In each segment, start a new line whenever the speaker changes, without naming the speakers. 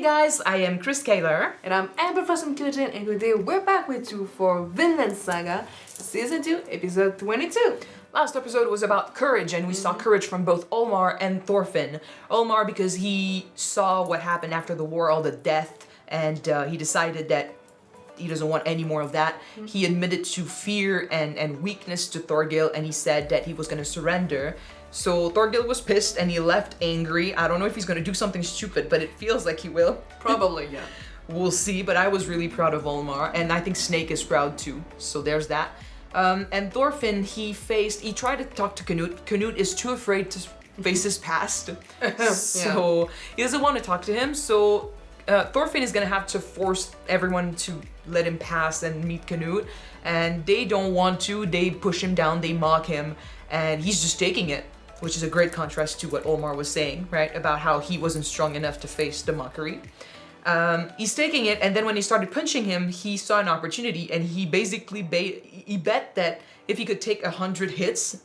Hey guys, I am Chris Kaler.
And I'm Amber from Kyuujin, and today we're back with you for Vinland Saga, Season 2, Episode 22.
Last episode was about courage, and we saw courage from both Olmar and Thorfinn. Olmar because he saw what happened after the war, all the death, and he decided that he doesn't want any more of that. He admitted to fear and weakness to Thorgil, and he said that he was going to surrender. So Thorgil was pissed and he left angry. I don't know if he's gonna do something stupid, but it feels like he will.
Probably, yeah.
We'll see, but I was really proud of Olmar, and I think Snake is proud too. So there's that. And Thorfinn, he tried to talk to Canute. Canute is too afraid to face his past. So he doesn't want to talk to him. So Thorfinn is gonna have to force everyone to let him pass and meet Canute. And they don't want to, they push him down, they mock him, and he's just taking it. Which is a great contrast to what Olmar was saying, right? About how he wasn't strong enough to face the mockery. He's taking it, and then when he started punching him, he saw an opportunity, and he basically bet that if he could take 100 hits,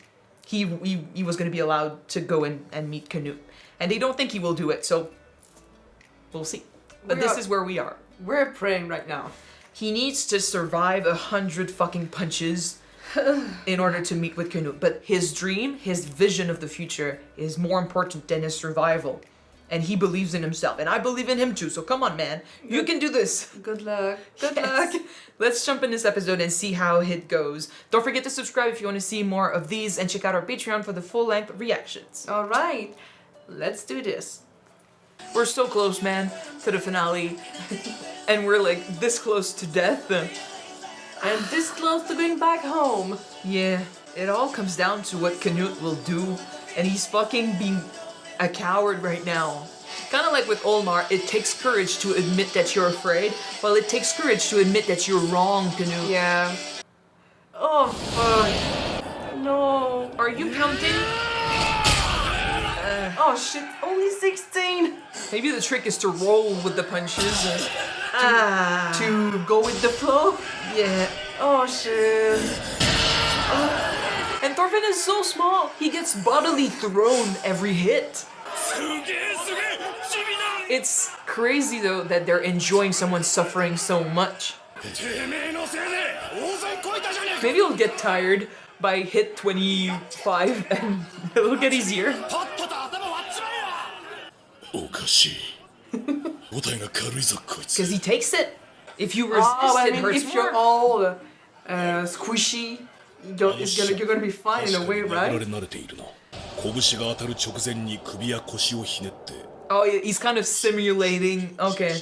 he was going to be allowed to go in and meet Canute. And they don't think he will do it, so we'll see. But this is where we are.
We're praying right now.
He needs to survive 100 fucking punches in order to meet with Canute. But his dream, his vision of the future is more important than his survival. And he believes in himself. And I believe in him too, so come on, man. You can do this.
Good luck. Good luck.
Let's jump in this episode and see how it goes. Don't forget to subscribe if you want to see more of these, and check out our Patreon for the full-length reactions.
Alright, let's do this.
We're so close, man, to the finale. And we're like this close to death.
And this close to going back home.
Yeah, it all comes down to what Canute will do, and he's fucking being a coward right now. Kind of like with Olmar, it takes courage to admit that you're afraid, while it takes courage to admit that you're wrong, Canute.
Yeah. Oh, fuck. No.
Are you counting?
Oh shit, only 16.
Maybe the trick is to roll with the punches.
To go with the flow?
Yeah.
Oh shit.
And Thorfinn is so small, he gets bodily thrown every hit. It's crazy though that they're enjoying someone suffering so much. Maybe he'll get tired by hit 25 and it'll get easier. Because he takes it. If you resist, it hurts
if you're all squishy, you're gonna be fine in a way, right?
Oh, yeah, he's kind of simulating. Okay.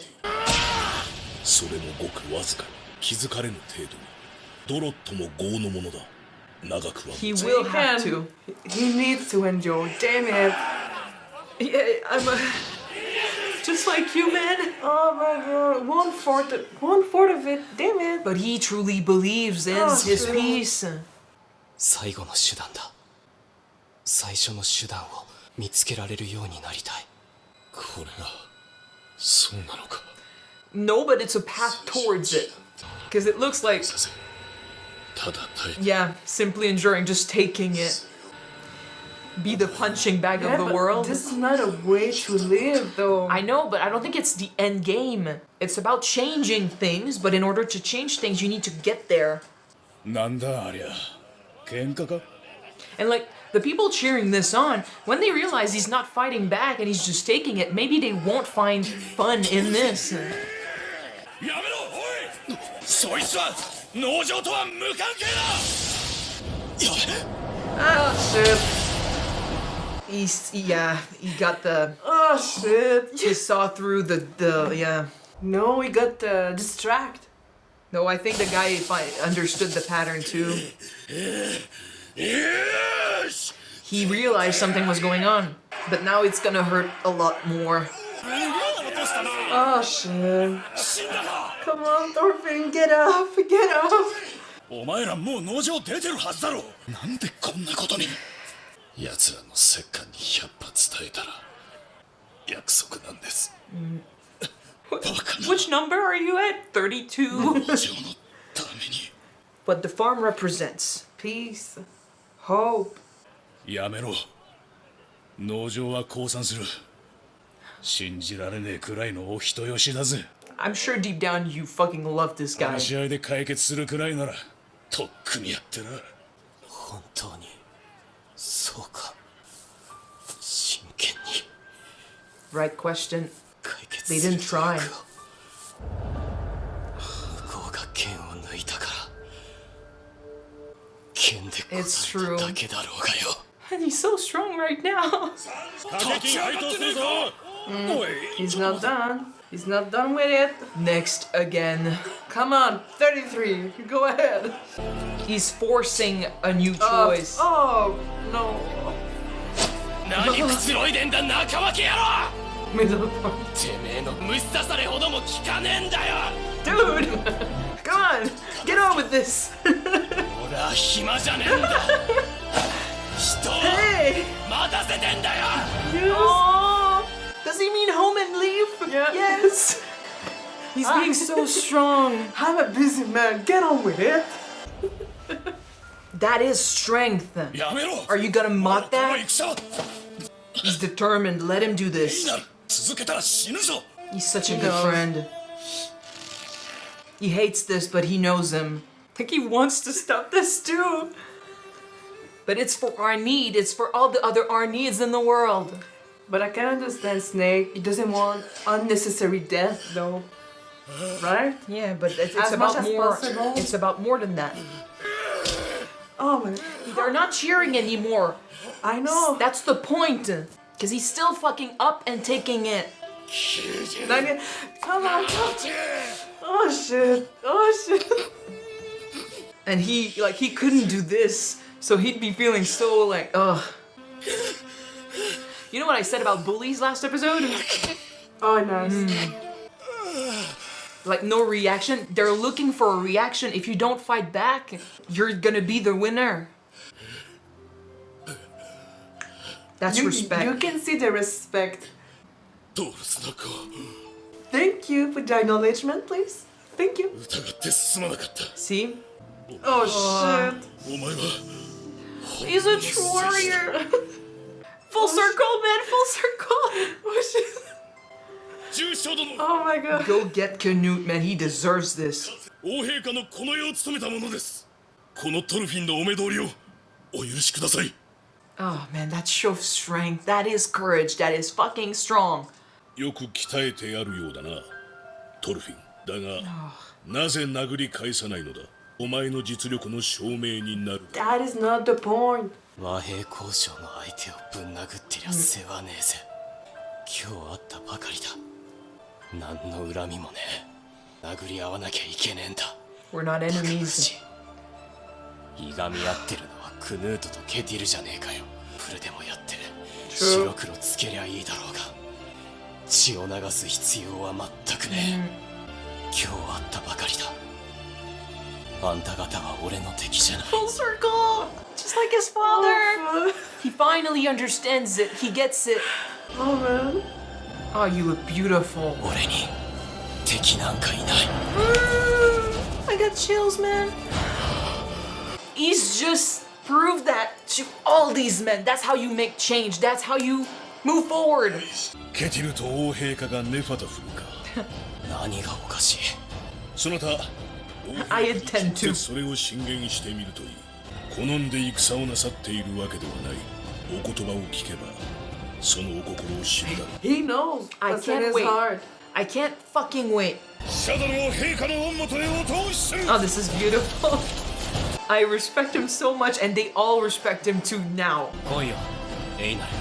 He will have to.
He needs to endure. Damn it.
Yeah, just like you, man.
Oh my god, one fourth of it, damn it.
But he truly believes in his peace.
最後の手段だ。最初の手段を見つけられるようになりたい。これがそうなのか。
No, but it's a path towards it. Because it looks like, yeah, simply enduring, just taking it. Be the punching bag of the world.
This is not a way to live, though.
I know, but I don't think it's the end game. It's about changing things, but in order to change things, you need to get there. And like, the people cheering this on, when they realize he's not fighting back and he's just taking it, maybe they won't find fun in this.
Oh shit.
He got the...
Oh shit.
He saw through the
No, he got distracted.
No, I think the guy understood the pattern too. He realized something was going on, but now it's gonna hurt a lot more.
Oh shit. Come on, Thorfinn, get up, get up.
お前らもう農場出てるはずだろ。なんでこんなことに。奴らの折檻に100発伝えたら約束なんです。
Which number are you at? 32?
農場のために。
What the farm represents.
Peace. Hope.
やめろ。農場は降参する。信じられねえくらいのお人よしだぜ。
I'm sure deep down you fucking love this guy.
話し合いで解決するくらいならとっくにやってな。
本当にそうか。真剣に
Right question.
解決
They
する
didn't try.
向こうが剣を抜いたから剣で答えただけだろうがよ。
And he's so strong right now.
掛け金配当するぞ。おい、
He's not done. He's not done with it.
Next again.
Come on, 33. Go ahead.
He's forcing a new choice.
Oh, no.
何くつろいでんだ仲間家野郎。
Middle point.
てめえの虫刺されほども効かねえんだよ。
Dude! Come on! Get on with this!
俺は暇じゃねえんだ。人を
Hey!
待たせてんだよ。
Oh! Does he mean home and leave?
Yeah.
Yes! He's being so strong.
I'm a busy man. Get on with it.
That is strength.
やめろ。
Are you gonna mock
この
that?
戦
He's determined. Let him do
いい
this.
なる。続けたら死ぬぞ。
He's such a
He
good
knows.
friend. He hates this, but he knows him. Like he wants to stop this too. But it's for our need. It's for all the other our needs in the world.
But I can understand Snake. He doesn't want unnecessary death, though. Right?
Yeah, but it's
As
about
much as
more.
possible.
It's about more than that.
Oh my.
They're not cheering anymore.
I know.
That's the point. Cause he's still fucking up and taking it.
Come on. Oh shit. Oh shit.
And he couldn't do this, so he'd be feeling so like, ugh. You know what I said about bullies last episode?
Oh, nice.
Like no reaction. They're looking for a reaction. If you don't fight back, you're gonna be the winner. That's respect.
You can see the respect.
ドールスナコ
Thank you for the acknowledgement, please. Thank you.
疑ってすまなかった。
See?
Oh shit.
お前は
He's a true warrior. Full circle, man. Full circle.
Oh shit.
重将殿、
Oh my god.
Go get Canute, man. He deserves this.
王陛下のこの世を務めたものです。このトルフィンのお目通りをお許しください。
Oh man, that shows strength. That is courage. That is fucking strong.
よく鍛えてあるようだな、トルフィン。だが、なぜ殴り返さないのだ。お前の実力の証明になる。
That is not the point.
和平交渉の相手をぶん殴ってりゃ世話ねえぜ。今日会ったばかりだ。何の恨みもねえ。殴り合わなきゃいけねえんだ。
We're not
バカ
enemies.
虫。いがみ合ってるのはクヌートとケティルじゃねえかよ。プルでもやって白黒つけりゃいいだろうが、血を流す必要は全くねえ。今日会ったばかりだ。あんた方は俺の敵じゃない。
Full circle. Just like his father. He finally understands it. He gets it.
Oh man.
Oh, you look beautiful.
俺に敵なんかいない。
I got chills, man. He's just proved that to all these men. That's how you make change. That's how you move forward.
ケティルと王陛下がネファタフルか。
何がおかしい。
そなた、王
I
陛下に
intend
つい
to.
てそれを進言してみるといい。好んで戦をなさっているわけではない。お言葉を聞けば、そのお心を知るだろう。
He knows.
I
What's in
can't
his
wait.
heart.
I can't fucking wait.
シャドルを陛下の恩元へお通しする。
Oh, this is beautiful. I respect him so much, and they all respect him too now.
来いよ、エイナル。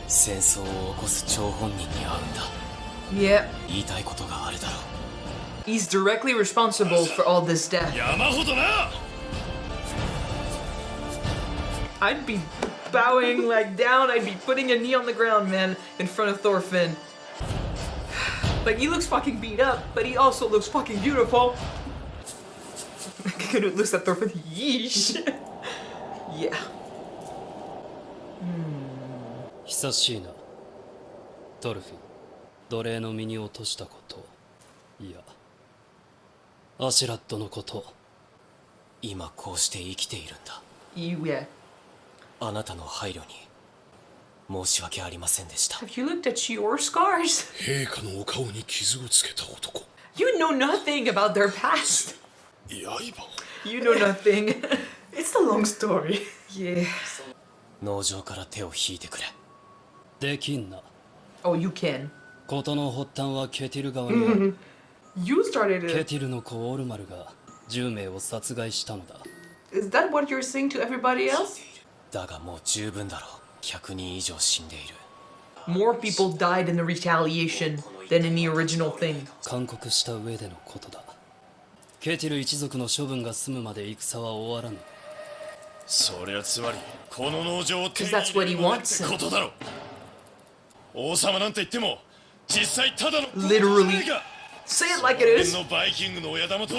戦争を起こす張本人に会うんだ。
Yeah,
言いたいことがあるだろう。
he's directly responsible for all this death.
山ほどな。
I'd be bowing like down. I'd be putting a knee on the ground, man, in front of Thorfinn. Like, he looks fucking beat up, but he also looks fucking beautiful. Canute looks at Thorfinn. Yeesh. Yeah.
久しいなトルフィン。奴隷の身に落としたこと、いやアシュラットのこと。
今こうして生きているんだ。
Yeah.
あなたの配慮に申し訳ありませんでした。
Have you looked at your scars?
陛下のお顔に傷をつけた男。
You know nothing about their past.
刃を。
You know nothing.
It's a long story.
Yeah.
農場から手を引いてくれ。
できんな。
Oh, you can.
事の発端はケティル側にある。
You started
ケ
it.
ティルの子オルマルが10名を殺害したのだ。
Is that what you're saying to everybody else?
だがもう十分だろう。100人以上死んでいる。
More people died in the retaliation than in the original thing.
勧告した上でのことだ。ケティル一族の処分が済むまで戦は終わらぬ。
そりゃつまりこの農場を手に
'Cause that's what he
入れる
wants.
ってことだろ。王様なんて言っても実際ただの
Literally. Say it like it
俺
is.
のバイキングの親玉と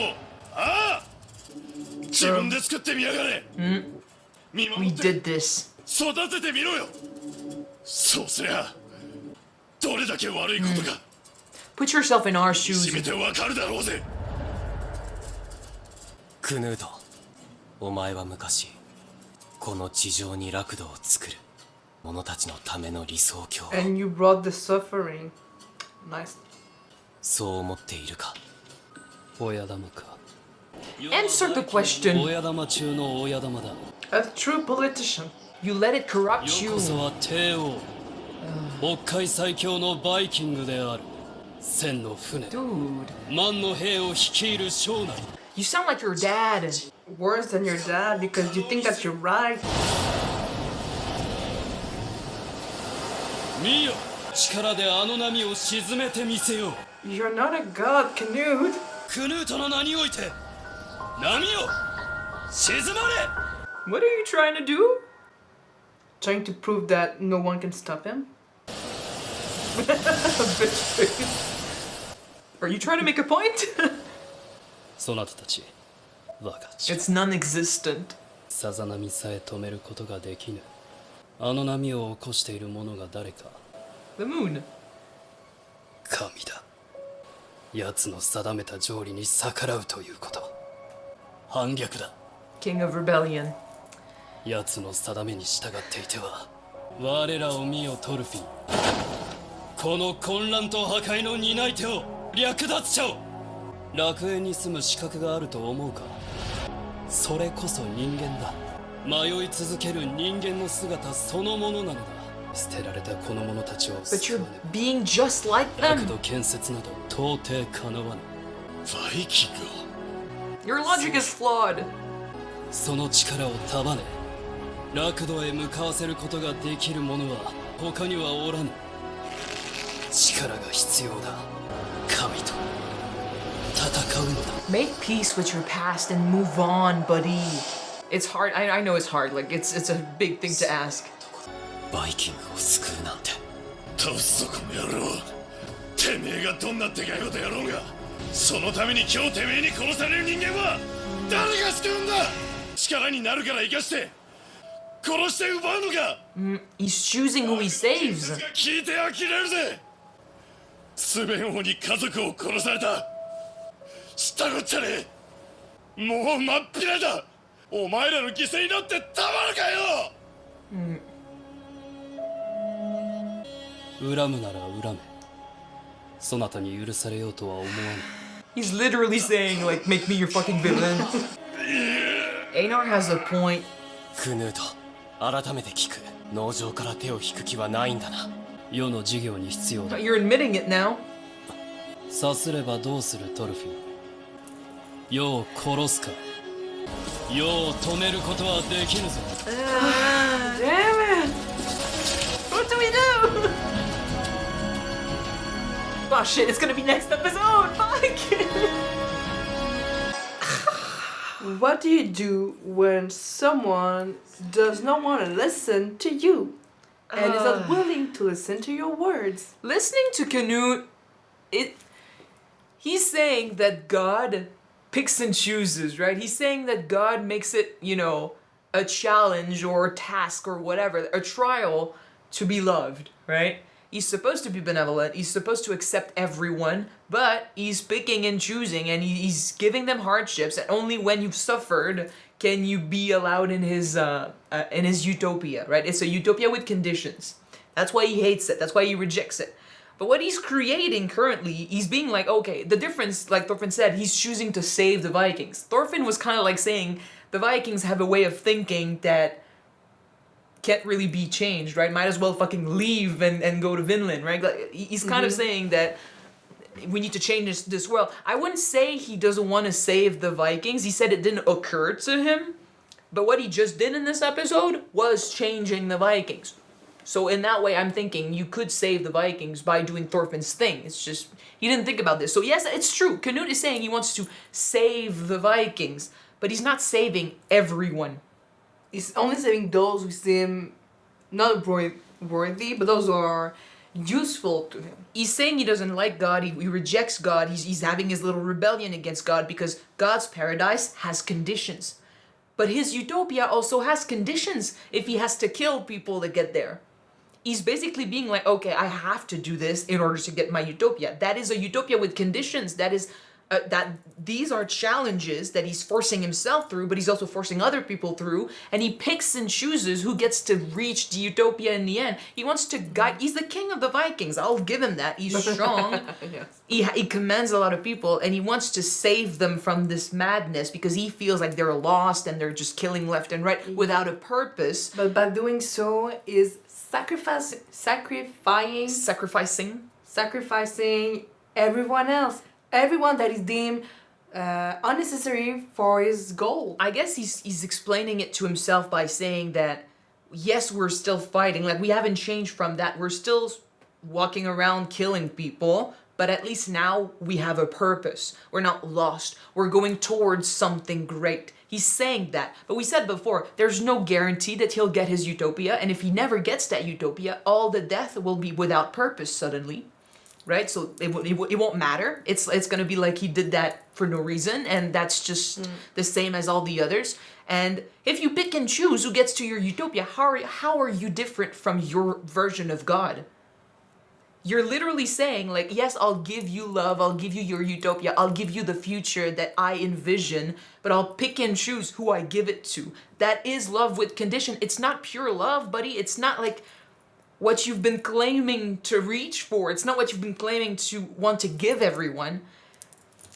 ああ自分で作ってみやがれ。見
We
守って
did this.
育ててみろよ。そうすりゃどれだけ悪いことか
Put yourself in our
せ
shoes.
めてわかるだろうぜ。
クヌート、お前は昔この地上に楽土を作る者たちのための理想郷を
And you brought the suffering. Nice.
そう思っているか。
親玉か。
Answer the question.
親玉中の親玉だ。
A true politician.
You let it corrupt
よ
you.
こそは帝王。北海最強のバイキングである。千の船、
Dude,
万の兵を率いる将なり。
you sound like your dad.
Worse than your dad because you think that you're right.
見よ、力であの波を沈めてみせよう。
You're not a god, Canute.
クヌートの名において波を沈まれ。
What are you trying to do?
Trying to prove that no one can stop him. Bitch face.
Are you trying to make a point?
そなたたち、我が血
It's non-existent.
さざ波さえ止めることができぬ。あの波を起こしている者が誰か。
The moon.
神だ。奴の定めた条理に逆らうということ。反逆だ。
King of Rebellion.
奴の定めに従っていては、我らを見よトルフィン。この混乱と破壊の担い手を略奪者を。楽園に住む資格があると思うか。それこそ人間だ。迷い続ける人間の姿そのものなのだ。捨てられたこの者たちを
But
救わ
you're
ねば
being just like
楽
them.
土建設など到底かなわぬ。
バイキング
Your logic is flawed.
その力を束ね、楽土へ向かわせることができる者は他にはおらぬ。力が必要だ。神と戦うのだ。
Make peace with your past and move on, buddy. It's hard. I know it's hard. Like it's a big thing to ask.
バイキングを救うなんて。
倒すぞこの野郎。てめえがどんなでかいことやろうがそのために今日てめえに殺される人間は誰が救うんだ。力になるから生かして殺して奪うのか。
He's choosing who he saves.
聞いて呆れるぜ。スベン王に家族を殺された。知ったこっちゃねえ。もう真っ平だ。お前らの犠牲になってたまるかよ。
恨むなら恨め。そなたに許されようとは思わぬ。
He's literally saying like, make me your fucking villain. Einar has a point.
クヌート、改めて聞く。農場から手を引く気はないんだな。
世の事業に必要だ。
You're admitting it now.
さすればどうするトルフィン。世を殺すか。世を止めることはできぬぞ。
Damn it!
What do we do? Oh shit, it's gonna be next episode. Fuck.
What do you do when someone does not want to listen to you and is unwilling to listen to your words?
Listening to Canute, he's saying that God picks and chooses, right? He's saying that God makes it, you know, a challenge or a task or whatever, a trial to be loved, right? He's supposed to be benevolent, he's supposed to accept everyone, but he's picking and choosing and he's giving them hardships, and only when you've suffered can you be allowed in his utopia, right? It's a utopia with conditions. That's why he hates it. That's why he rejects it. But what he's creating currently, he's being like, okay, the difference, like Thorfinn said, he's choosing to save the Vikings. Thorfinn was kind of like saying the Vikings have a way of thinking that can't really be changed, right? Might as well fucking leave and go to Vinland, right? Like, he's kind of saying that we need to change this world. I wouldn't say he doesn't want to save the Vikings. He said it didn't occur to him. But what he just did in this episode was changing the Vikings. So in that way, I'm thinking you could save the Vikings by doing Thorfinn's thing. It's just, he didn't think about this. So yes, it's true. Canute is saying he wants to save the Vikings, but he's not saving everyone.
He's only saving those who seem not worthy, but those who are useful to him.
He's saying he doesn't like God, he rejects God, he's having his little rebellion against God because God's paradise has conditions. But his utopia also has conditions if he has to kill people to get there. He's basically being like, okay, I have to do this in order to get my utopia. That is a utopia with conditions. That is, that these are challenges that he's forcing himself through, but he's also forcing other people through. And he picks and chooses who gets to reach the utopia in the end. He wants to guide. He's the king of the Vikings. I'll give him that. He's strong.
Yes.
He commands a lot of people, and he wants to save them from this madness because he feels like they're lost and they're just killing left and right without a purpose.
But by doing so is sacrificing everyone else, everyone that is deemed unnecessary for his goal.
I guess he's explaining it to himself by saying that yes, we're still fighting, like we haven't changed from that, we're still walking around killing people, but at least now we have a purpose. We're not lost. We're going towards something great. He's saying that. But we said before, there's no guarantee that he'll get his utopia. And if he never gets that utopia, all the death will be without purpose suddenly. Right? So it won't matter. It's going to be like he did that for no reason. And that's just the same as all the others. And if you pick and choose who gets to your utopia, how are you different from your version of God? You're literally saying, like, yes, I'll give you love, I'll give you your utopia, I'll give you the future that I envision, but I'll pick and choose who I give it to. That is love with condition. It's not pure love, buddy. It's not like what you've been claiming to reach for. It's not what you've been claiming to want to give everyone.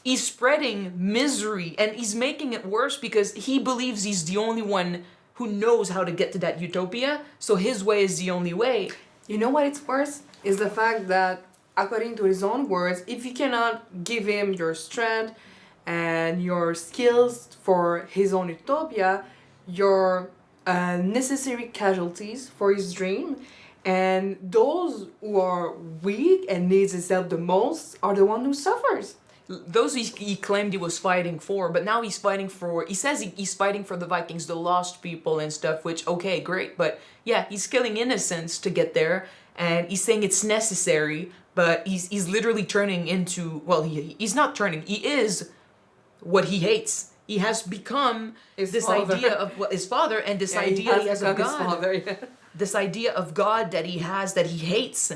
He's spreading misery, and he's making it worse because he believes he's the only one who knows how to get to that utopia, so his way is the only way.
You know what it's worse? Is the fact that, according to his own words, if you cannot give him your strength and your skills for his own utopia, you're necessary casualties for his dream. And those who are weak and needs his help the most are the one who suffers.
Those he claimed he was fighting for, but now he's fighting for, he says he's fighting for the Vikings, the lost people and stuff, which, okay, great, but yeah, he's killing innocents to get there, and he's saying it's necessary, but he's literally turning into, well, he's not turning, he is what he hates. He has become this idea of what his father, and this idea he has of God. This idea of God that he has, that he hates.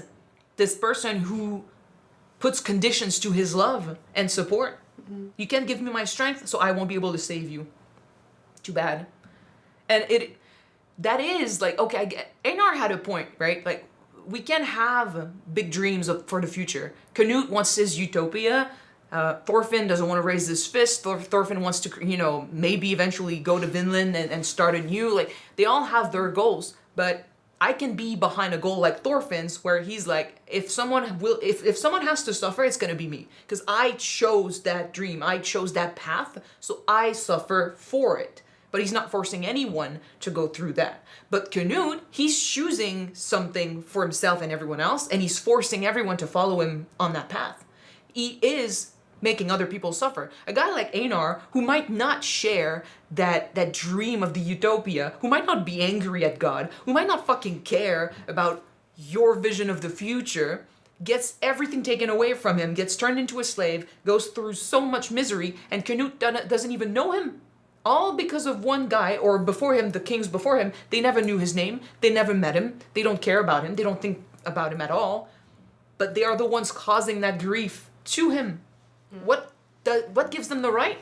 This person who puts conditions to his love and support. You can't give me my strength, so I won't be able to save you. Too bad. And that is like, okay, I get, Einar had a point, right? Like, we can have big dreams for the future. Canute wants his utopia. Thorfinn doesn't want to raise his fist. Thorfinn wants to, maybe eventually go to Vinland and start anew. Like, they all have their goals, but I can be behind a goal like Thorfinn's, where he's like, if someone has to suffer, it's gonna be me, because I chose that dream, I chose that path, so I suffer for it. But he's not forcing anyone to go through that. But Canute, he's choosing something for himself and everyone else, and he's forcing everyone to follow him on that path. He is making other people suffer. A guy like Einar, who might not share that dream of the utopia, who might not be angry at God, who might not fucking care about your vision of the future, gets everything taken away from him, gets turned into a slave, goes through so much misery, and Canute doesn't even know him. All because of one guy, or before him, the kings before him, they never knew his name, they never met him, they don't care about him, they don't think about him at all, but they are the ones causing that grief to him. What gives them the right?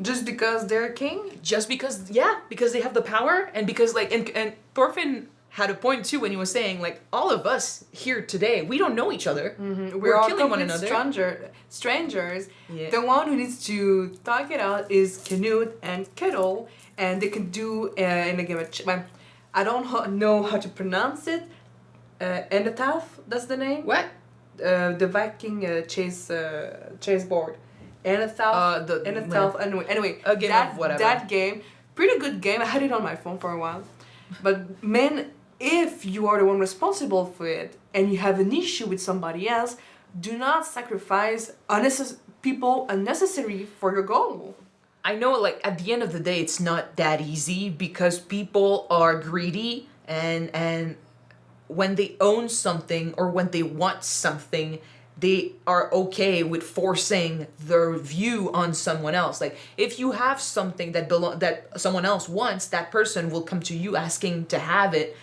Just because they're king?
Just because, yeah, because they have the power, and because, like, and Thorfinn had a point too when he was saying like all of us here today, we don't know each other.
We're all
killing one
complete
another.
strangers.
Yeah.
The one who needs to talk it out is Canute and Kettle, and they can do in a game of I don't know how to pronounce it. Enetaf, that's the name.
What?
The Viking chase board. Enetaf. Enetaf. Anyway,
A game of whatever.
That game, pretty good game. I had it on my phone for a while, but man, if you are the one responsible for it and you have an issue with somebody else, do not sacrifice people unnecessary for your goal.
I know, like, at the end of the day, it's not that easy because people are greedy and when they own something or when they want something, they are okay with forcing their view on someone else. Like, if you have something that someone else wants, that person will come to you asking to have it.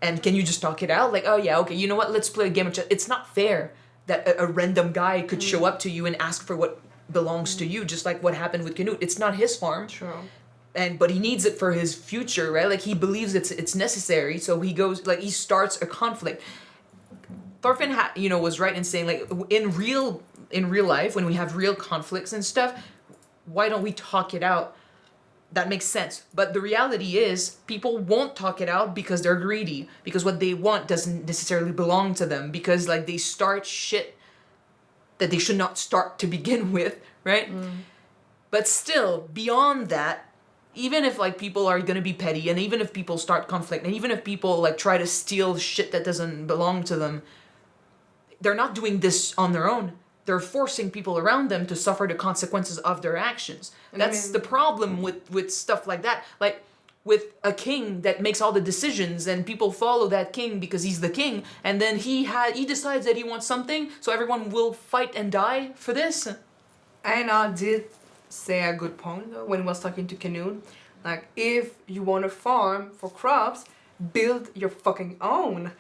And can you just talk it out? Like, oh yeah, okay, you know what? Let's play a game of chess. It's not fair that a random guy could show up to you and ask for what belongs to you, just like what happened with Canute. It's not his farm.
True.
But he needs it for his future, right? Like he believes it's necessary, so he goes like he starts a conflict. Thorfinn was right in saying like in real life when we have real conflicts and stuff, why don't we talk it out? That makes sense. But the reality is people won't talk it out because they're greedy, because what they want doesn't necessarily belong to them, because like they start shit that they should not start to begin with, right? But still, beyond that, even if like people are gonna be petty, and even if people start conflict, and even if people like try to steal shit that doesn't belong to them, they're not doing this on their own. They're forcing people around them to suffer the consequences of their actions. That's the problem with stuff like that. Like with a king that makes all the decisions and people follow that king because he's the king, and then he decides that he wants something, so everyone will fight and die for this.
Anna did say a good point though, when he was talking to Canute. Like, if you want to farm for crops, build your fucking own.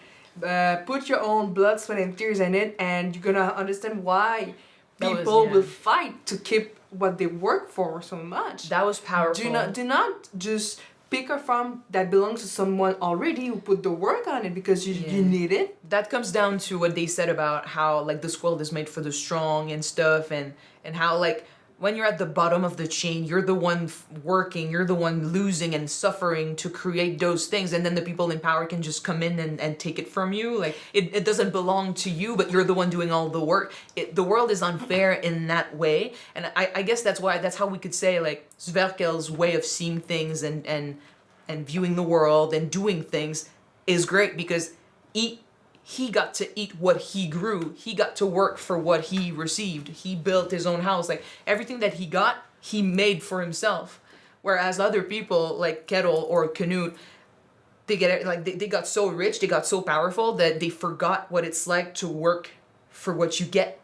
Put your own blood, sweat, and tears in it, and you're gonna understand why people will fight to keep what they work for so much.
That was powerful.
Do not just pick a farm that belongs to someone already who put the work on it because you need it.
That comes down to what they said about how like this world is made for the strong and stuff, and how like when you're at the bottom of the chain, you're the one working, you're the one losing and suffering to create those things, and then the people in power can just come in and take it from you. Like it doesn't belong to you, but you're the one doing all the work. The world is unfair in that way, and I guess that's how we could say like Sverkel's way of seeing things and viewing the world and doing things is great, because he got to eat what he grew. He got to work for what he received. He built his own house. Like everything that he got, he made for himself. Whereas other people like Kettle or Canute, they got so rich, they got so powerful that they forgot what it's like to work for what you get.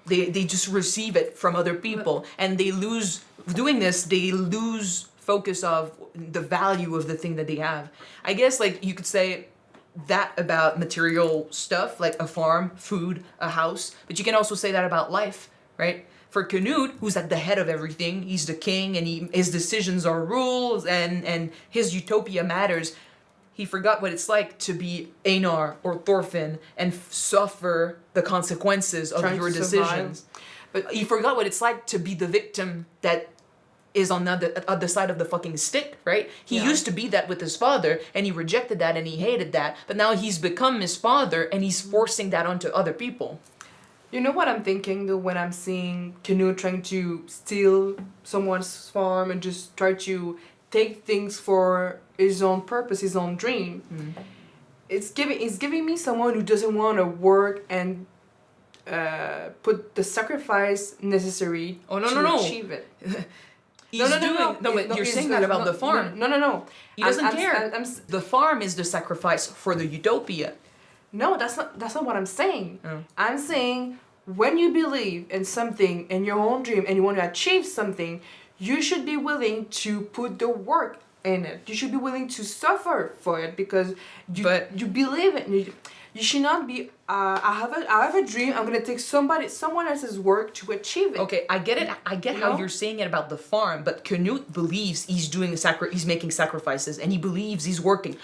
They just receive it from other people, and they lose focus of the value of the thing that they have. I guess like you could say that about material stuff like a farm, food, a house, but you can also say that about life, right? For Canute, who's at the head of everything, he's the king, and his decisions are rules, and his utopia matters. He forgot what it's like to be Einar or Thorfinn and suffer the consequences of your decisions. But he forgot what it's like to be the victim that is on the other side of the fucking stick, right? He used to be that with his father, and he rejected that and he hated that, but now he's become his father and he's forcing that onto other people.
You know what I'm thinking though when I'm seeing Canute trying to steal someone's farm and just try to take things for his own purpose, his own dream. It's giving me someone who doesn't want to work and put the sacrifice necessary to achieve it.
You're saying that about the farm.
No.
He doesn't care. The farm is the sacrifice for the utopia.
No, that's not what I'm saying. I'm saying when you believe in something, in your own dream, and you want to achieve something, you should be willing to put the work in it. You should be willing to suffer for it because you believe it. You should not be. I have a dream. I'm gonna take someone else's work to achieve it.
Okay, I get it. I get how you're saying it about the farm, but Canute believes he's making sacrifices, and he believes he's working.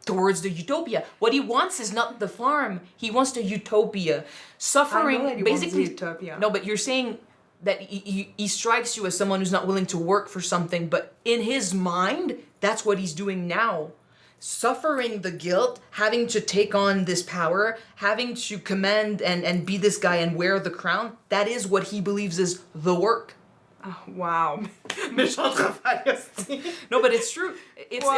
towards the utopia. What he wants is not the farm. He wants the utopia. Suffering,
I know that he wants
basically.
the utopia.
No, but you're saying that he strikes you as someone who's not willing to work for something, but in his mind, that's what he's doing now. Suffering the guilt, having to take on this power, having to command and be this guy and wear the crown, that is what he believes is the work.
Oh, wow. Méchant travail aussi.
No, but it's true. It's
Wow.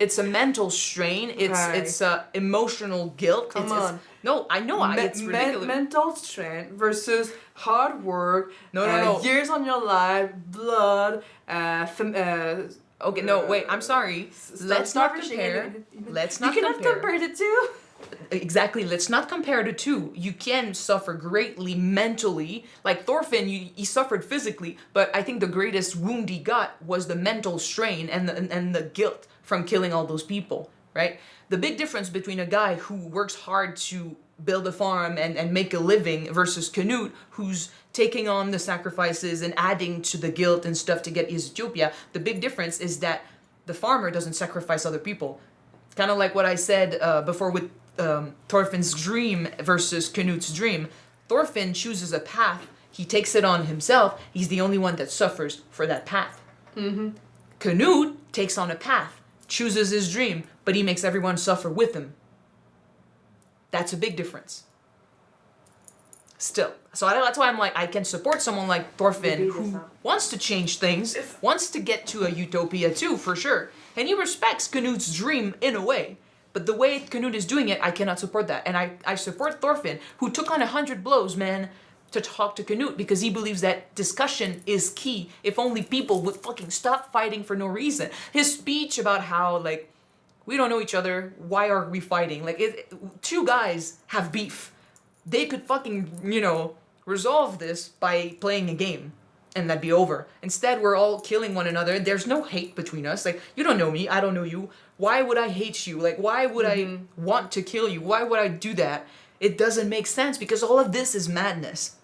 it's a mental strain.
Right.
It's emotional guilt.
Come
It's-
on.
no, I know. It's ridiculous.
Mental strength versus hard work.
No.
Years on your life, blood,
Okay, no, wait. I'm sorry. Let's not
starvation.
compare. Let's not
You cannot
compare.
compare the two.
Exactly. Let's not compare the two. You can suffer greatly mentally. Like Thorfinn, he suffered physically, but I think the greatest wound he got was the mental strain and the guilt from killing all those people. Right. The big difference between a guy who works hard to build a farm and make a living versus Canute, who's taking on the sacrifices and adding to the guilt and stuff to get his utopia. The big difference is that the farmer doesn't sacrifice other people. Kind of like what I said before with Thorfinn's dream versus Canute's dream. Thorfinn chooses a path. He takes it on himself. He's the only one that suffers for that path.
Mm-hmm.
Canute takes on a path, chooses his dream, but he makes everyone suffer with him. That's a big difference. Still. So that's why I'm like, I can support someone like Thorfinn who wants to change things, wants to get to a utopia too, for sure. And he respects Canute's dream in a way. But the way Canute is doing it, I cannot support that. And I support Thorfinn, who took on 100 blows, man, to talk to Canute, because he believes that discussion is key. If only people would fucking stop fighting for no reason. His speech about how, like, we don't know each other, why are we fighting? Like, two guys have beef. They could fucking, resolve this by playing a game. And that'd be over. Instead, we're all killing one another. There's no hate between us. Like, you don't know me, I don't know you. Why would I hate you? Like, why would I want to kill you? Why would I do that? It doesn't make sense because all of this is madness.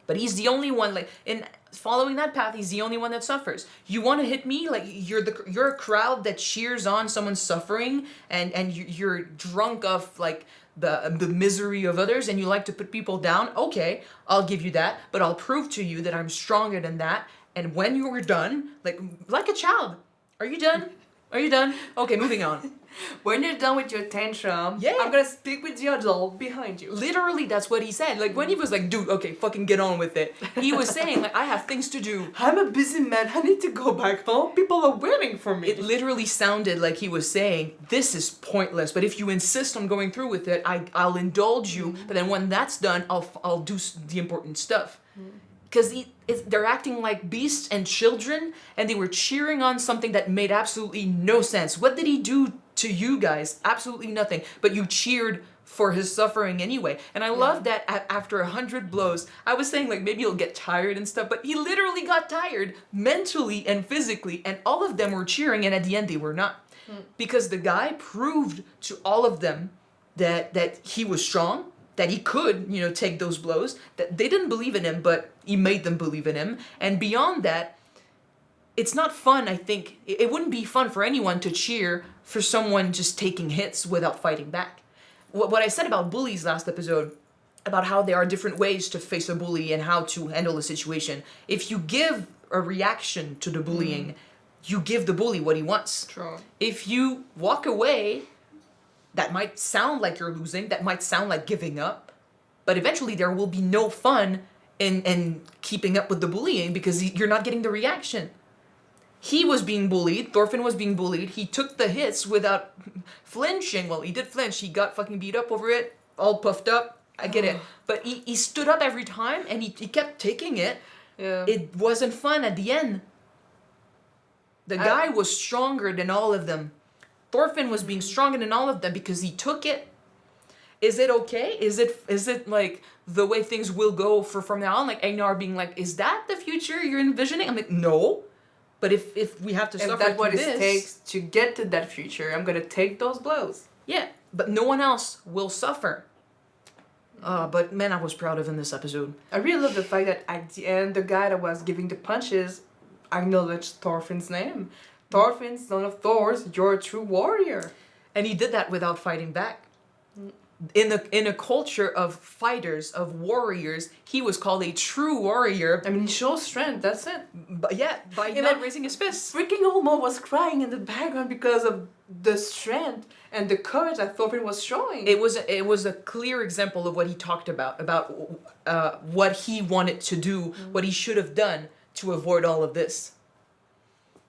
But he's the only one, like, in following that path, he's the only one that suffers. You want to hit me? Like, you're a crowd that cheers on someone suffering and you're drunk of, like, the misery of others and you like to put people down. Okay, I'll give you that, but I'll prove to you that I'm stronger than that. And when you were done, like a child, are you done? Are you done? Okay, moving on.
When you're done with your tantrum,
Yeah.
I'm gonna speak with the adult behind you.
Literally, that's what he said. Like, when he was like, dude, okay, fucking get on with it. He was saying, like, I have things to do.
I'm a busy man. I need to go back home. People are waiting for me.
It literally sounded like he was saying, this is pointless, but if you insist on going through with it, I'll indulge you, but then when that's done, I'll do the important stuff. Because they're acting like beasts and children, and they were cheering on something that made absolutely no sense. What did he do to you guys? Absolutely nothing. But you cheered for his suffering anyway. And I love that after 100 blows, I was saying, like, maybe he'll get tired and stuff, but he literally got tired mentally and physically, and all of them were cheering, and at the end they were not. Because the guy proved to all of them that he was strong, that he could, take those blows, that they didn't believe in him, but he made them believe in him. And beyond that, it's not fun, I think. It wouldn't be fun for anyone to cheer for someone just taking hits without fighting back. What I said about bullies last episode, about how there are different ways to face a bully and how to handle a situation. If you give a reaction to the bullying, you give the bully what he wants.
True.
If you walk away, that might sound like you're losing, that might sound like giving up, but eventually there will be no fun in keeping up with the bullying because you're not getting the reaction. He was being bullied, Thorfinn was being bullied, he took the hits without flinching. Well, he did flinch, he got fucking beat up over it, all puffed up, I get it. But he stood up every time and he kept taking it.
Yeah.
It wasn't fun at the end. The guy was stronger than all of them. Thorfinn was being stronger than all of them because he took it. Is it okay? Is it like the way things will go from now on? Like Einar being like, is that the future you're envisioning? I'm like, no. But if we have to suffer
If that's what
through
it
this,
takes to get to that future, I'm gonna take those blows.
yeah. But no one else will suffer. But man, I was proud of him this episode.
I really love the fact that at the end, the guy that was giving the punches acknowledged Thorfinn's name. Thorfinn, son of Thor, you're a true warrior.
And he did that without fighting back. In a culture of fighters, of warriors, he was called a true warrior.
I mean, he shows strength, that's it.
But yeah, by
And
not
then
raising his fists.
Freaking Olmo was crying in the background because of the strength and the courage that Thorfinn was showing.
It was a clear example of what he talked about what he wanted to do, what he should have done to avoid all of this.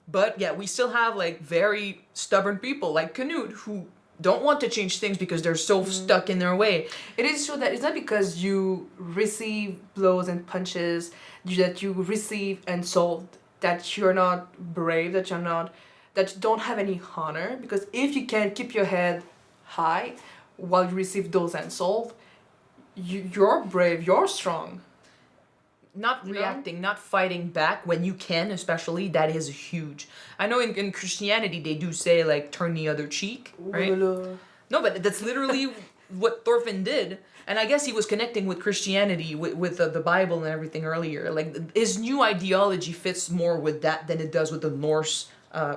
But yeah, we still have like very stubborn people like Canute who don't want to change things because they're so stuck in their way.
It is true that it's not because you receive blows and punches, that you receive insult, that you're not brave, that you don't have any honor. Because if you can't keep your head high while you receive those insults, you're brave, you're strong.
Not
You know?
reacting, not fighting back when you can, especially, that is huge. I know in Christianity they do say like turn the other cheek, right?
Ooh.
No, but that's literally what Thorfinn did. And I guess he was connecting with Christianity, with the Bible and everything earlier. Like, his new ideology fits more with that than it does with the Norse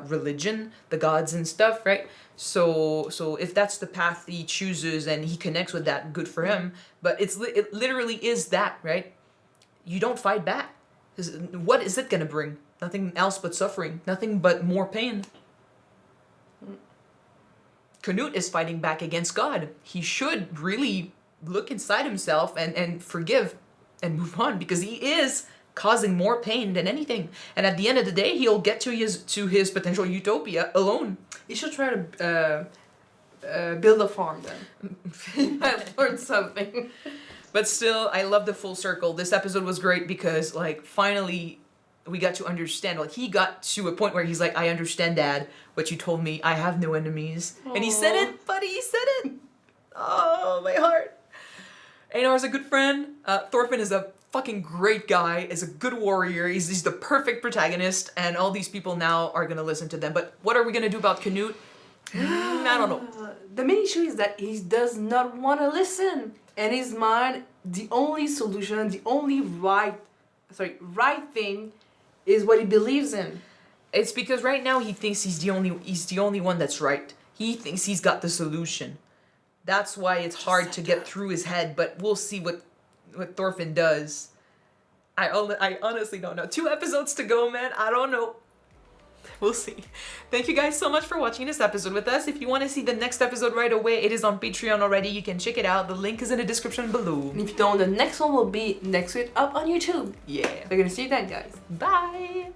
religion, the gods and stuff, right? So if that's the path he chooses and he connects with that, good for him. But it literally is that, right? You don't fight back. What is it gonna bring? Nothing else but suffering. Nothing but more pain. Canute is fighting back against God. He should really look inside himself and forgive and move on because he is causing more pain than anything. And at the end of the day, he'll get to his potential utopia alone.
You should try to build a farm then. I learned something.
But still, I love the full circle. This episode was great because, like, finally we got to understand. Like, he got to a point where he's like, I understand, Dad, what you told me. I have no enemies. And he said it, buddy, he said it. Oh, my heart. Einar's a good friend. Thorfinn is a fucking great guy, is a good warrior. He's the perfect protagonist, and all these people now are going to listen to them. But what are we going to do about Canute? I don't know.
The main issue is that he does not want to listen. In his mind, the only solution, the only right thing is what he believes in.
It's because right now he thinks he's the only one that's right. He thinks he's got the solution. That's why it's hard to get through his head, but we'll see what Thorfinn does. I honestly don't know. 2 episodes to go, man. I don't know. We'll see. Thank you guys so much for watching this episode with us. If you want to see the next episode right away, it is on Patreon already. You can check it out. The link is in the description below.
And if you don't, the next one will be next week up on YouTube.
Yeah.
We're gonna see you then, guys.
Bye.